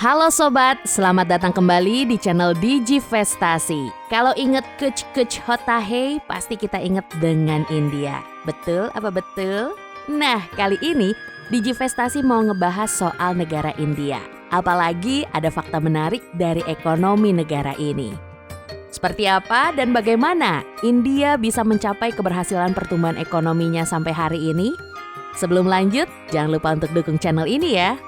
Halo sobat, selamat datang kembali di channel Digivestasi. Kalau inget Kuch Hotahe, pasti kita inget dengan India. Betul apa betul? Nah, kali ini Digivestasi mau ngebahas soal negara India. Apalagi ada fakta menarik dari ekonomi negara ini. Seperti apa dan bagaimana India bisa mencapai keberhasilan pertumbuhan ekonominya sampai hari ini? Sebelum lanjut, jangan lupa untuk dukung channel ini ya.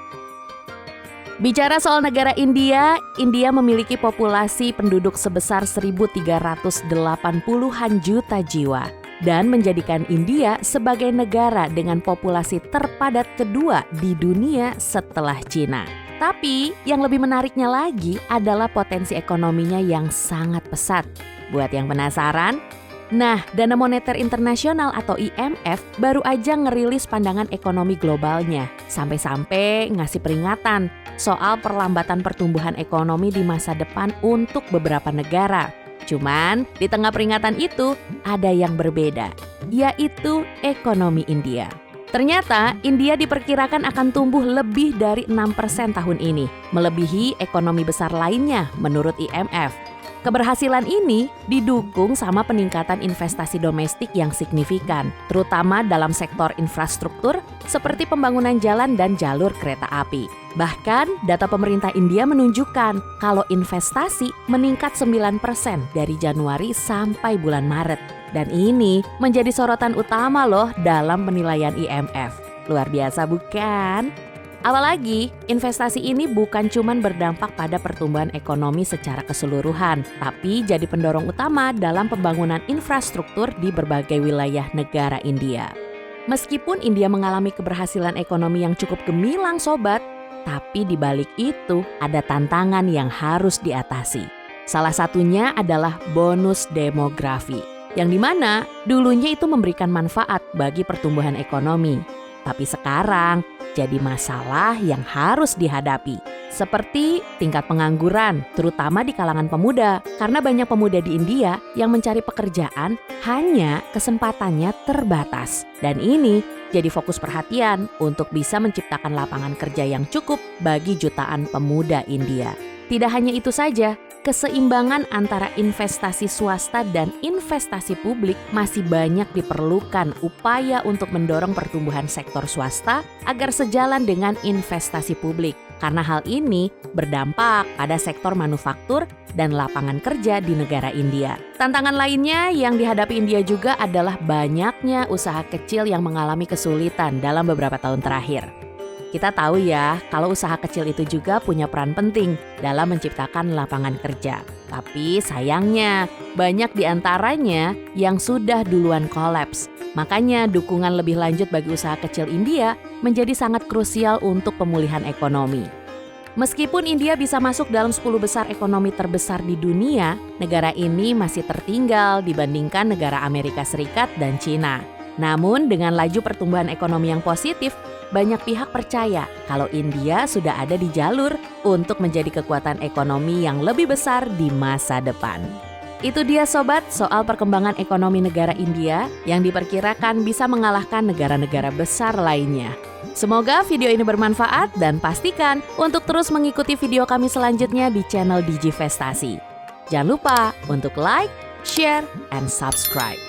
Bicara soal negara India, India memiliki populasi penduduk sebesar 1.380-an juta jiwa dan menjadikan India sebagai negara dengan populasi terpadat kedua di dunia setelah Cina. Tapi yang lebih menariknya lagi adalah potensi ekonominya yang sangat pesat. Buat yang penasaran, nah, Dana Moneter Internasional atau IMF baru aja ngerilis pandangan ekonomi globalnya, sampai-sampai ngasih peringatan soal perlambatan pertumbuhan ekonomi di masa depan untuk beberapa negara. Cuman di tengah peringatan itu ada yang berbeda, yaitu ekonomi India. Ternyata India diperkirakan akan tumbuh lebih dari 6% tahun ini, melebihi ekonomi besar lainnya menurut IMF. Keberhasilan ini didukung sama peningkatan investasi domestik yang signifikan, terutama dalam sektor infrastruktur seperti pembangunan jalan dan jalur kereta api. Bahkan, data pemerintah India menunjukkan kalau investasi meningkat 9% dari Januari sampai bulan Maret. Dan ini menjadi sorotan utama loh dalam penilaian IMF. Luar biasa bukan? Apalagi, investasi ini bukan cuma berdampak pada pertumbuhan ekonomi secara keseluruhan, tapi jadi pendorong utama dalam pembangunan infrastruktur di berbagai wilayah negara India. Meskipun India mengalami keberhasilan ekonomi yang cukup gemilang sobat, tapi di balik itu ada tantangan yang harus diatasi. Salah satunya adalah bonus demografi, yang dimana dulunya itu memberikan manfaat bagi pertumbuhan ekonomi. Tapi sekarang jadi masalah yang harus dihadapi. Seperti tingkat pengangguran, terutama di kalangan pemuda. Karena banyak pemuda di India yang mencari pekerjaan, hanya kesempatannya terbatas. Dan ini jadi fokus perhatian untuk bisa menciptakan lapangan kerja yang cukup bagi jutaan pemuda India. Tidak hanya itu saja, keseimbangan antara investasi swasta dan investasi publik masih banyak diperlukan upaya untuk mendorong pertumbuhan sektor swasta agar sejalan dengan investasi publik. Karena hal ini berdampak pada sektor manufaktur dan lapangan kerja di negara India. Tantangan lainnya yang dihadapi India juga adalah banyaknya usaha kecil yang mengalami kesulitan dalam beberapa tahun terakhir. Kita tahu ya, kalau usaha kecil itu juga punya peran penting dalam menciptakan lapangan kerja. Tapi sayangnya, banyak di antaranya yang sudah duluan kolaps. Makanya dukungan lebih lanjut bagi usaha kecil India menjadi sangat krusial untuk pemulihan ekonomi. Meskipun India bisa masuk dalam 10 besar ekonomi terbesar di dunia, negara ini masih tertinggal dibandingkan negara Amerika Serikat dan Cina. Namun dengan laju pertumbuhan ekonomi yang positif, banyak pihak percaya kalau India sudah ada di jalur untuk menjadi kekuatan ekonomi yang lebih besar di masa depan. Itu dia sobat soal perkembangan ekonomi negara India yang diperkirakan bisa mengalahkan negara-negara besar lainnya. Semoga video ini bermanfaat dan pastikan untuk terus mengikuti video kami selanjutnya di channel Digivestasi. Jangan lupa untuk like, share, and subscribe.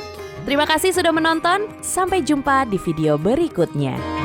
Terima kasih sudah menonton, sampai jumpa di video berikutnya.